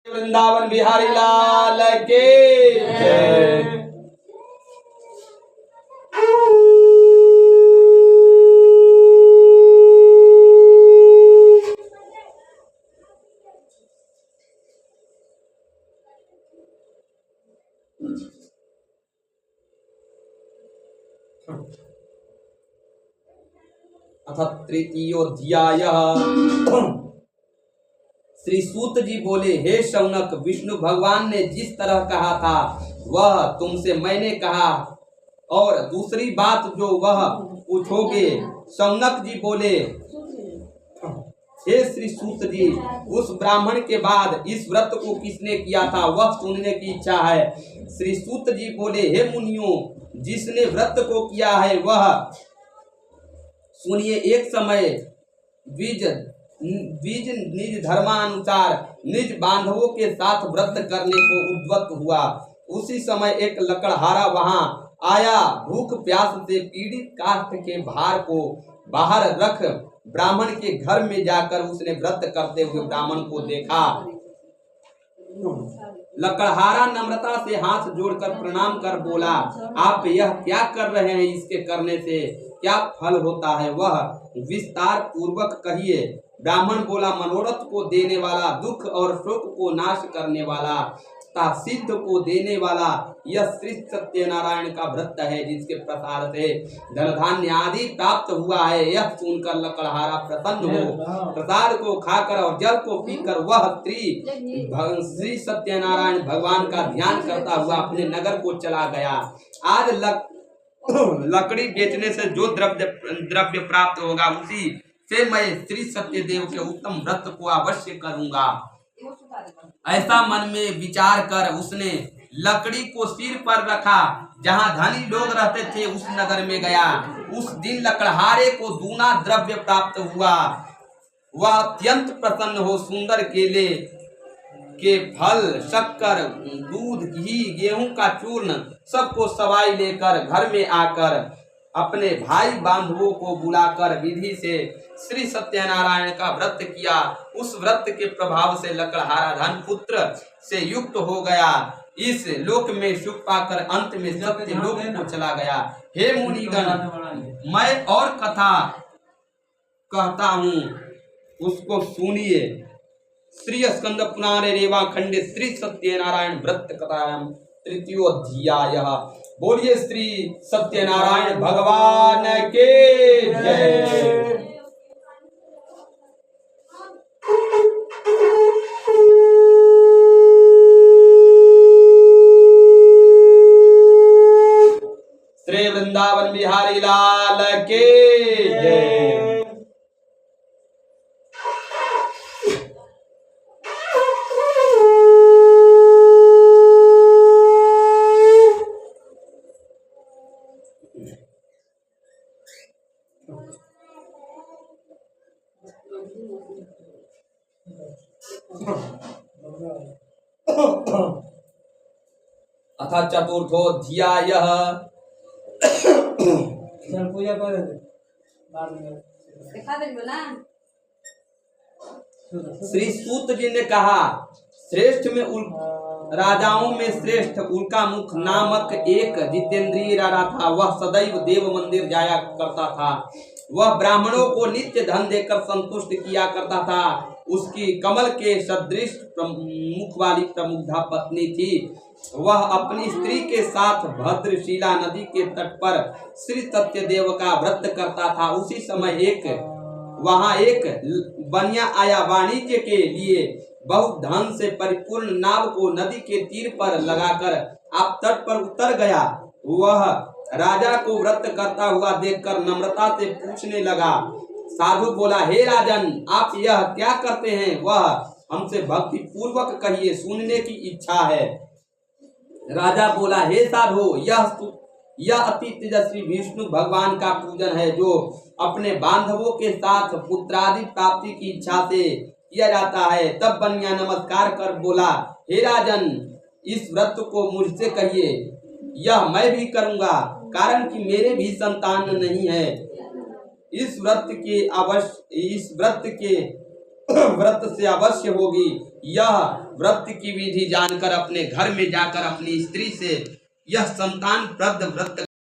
वृंदावन बिहारी लाल के जय। अथ तृतीयोऽध्यायः। श्री सूत जी बोले, हे शौनक, विष्णु भगवान ने जिस तरह कहा था वह तुमसे मैंने कहा, और दूसरी बात जो वह पूछोगे। शौनक जी बोले, हे श्री सूत जी, उस ब्राह्मण के बाद इस व्रत को किसने किया था वह सुनने की इच्छा है। श्री सूत जी बोले, हे मुनियों, जिसने व्रत को किया है वह सुनिए। एक समय द्विज निज धर्मानुसार निज बांधवों के साथ व्रत करने को उद्यत हुआ। उसी समय एक लकड़हारा वहां आया। भूख प्यास से पीड़ित काष्ठ के भार को बाहर रख ब्राह्मण के घर में जाकर उसने व्रत करते हुए ब्राह्मण को देखा। लकड़हारा नम्रता से हाथ जोड़कर प्रणाम कर बोला, आप यह क्या कर रहे हैं? इसके करने से क्या फल होता है वह विस्तार पूर्वक कहिए। ब्राह्मण बोला, मनोरथ को देने वाला, दुख और शोक को नाश करने वाला, सिद्ध को देने वाला यह श्री सत्यनारायण का व्रत है, जिसके प्रसाद से धन धान्य आदि प्राप्त हुआ है। यह सुनकर लकड़हारा प्रसन्न हो प्रसाद को खाकर और जल को पीकर वह श्री सत्यनारायण भगवान का ध्यान करता हुआ अपने नगर को चला गया। आज लकड़ी बेचने से जो द्रव्य प्राप्त होगा उसी से मैं श्री सत्यदेव के उत्तम व्रत को अवश्य करूंगा। ऐसा मन में विचार कर उसने लकड़ी को सिर पर रखा। जहां धनी लोग रहते थे उस नगर में गया। उस दिन लकड़हारे को दूना द्रव्य प्राप्त हुआ। वह अत्यंत प्रसन्न हो सुंदर केले के फल, शक्कर, दूध, घी, गेहूं का चूर्ण सबको सवाई लेकर घर में आकर अपने भाई बांधवों को बुलाकर विधि से श्री सत्यनारायण का व्रत किया। उस व्रत के प्रभाव से लकड़हारा धन पुत्र से युक्त हो गया। इस लोक में सुख पाकर अंत में सत्य लोक को चला गया। हे मुनिगण, मैं और कथा कहता हूँ, उसको सुनिए। श्री स्कंद पुराणे रेवा खंडे श्री सत्यनारायण व्रत कथायाम तृतीयोऽध्यायः। बोलिए श्री सत्यनारायण भगवान के जय। श्री वृंदावन बिहारी लाल के जय। अथ चतुर्थोऽध्यायः। पूजा कर श्री सूत जी ने कहा, श्रेष्ठ में राजाओं में श्रेष्ठ उल्का मुख नामक एक जितेंद्रिय राजा था। वह सदैव देव मंदिर जाया करता था। वह ब्राह्मणों को नित्य धन देकर संतुष्ट किया करता था। उसकी कमल के सदृश मुख वाली प्रमुग्धा पत्नी थी। वह अपनी स्त्री के साथ भद्रशिला नदी के तट पर श्री सत्यदेव का व्रत करता था। उसी समय वहां एक बनिया आया। वाणिज्य के लिए बहुत धन से परिपूर्ण नाव को नदी के तीर पर लगाकर आप तट पर उतर गया। वह राजा को व्रत करता हुआ देखकर नम्रता से पूछने लगा। साधु बोला, हे राजन, आप यह क्या करते हैं? वह हमसे भक्ति पूर्वक कहिए, सुनने की इच्छा है। राजा बोला, हे साधु, यह अति तेजस्वी विष्णु भगवान का पूजन है, जो अपने बांधवों के साथ पुत्रादि प्राप्ति की इच्छा से किया जाता है। तब बनिया नमस्कार कर बोला, हे राजन, इस व्रत को मुझसे कहिए, यह मैं भी करूंगा, कारण कि मेरे भी संतान नहीं है। इस व्रत से अवश्य होगी यह व्रत की विधि जानकर अपने घर में जाकर अपनी स्त्री से यह संतान प्रद व्रत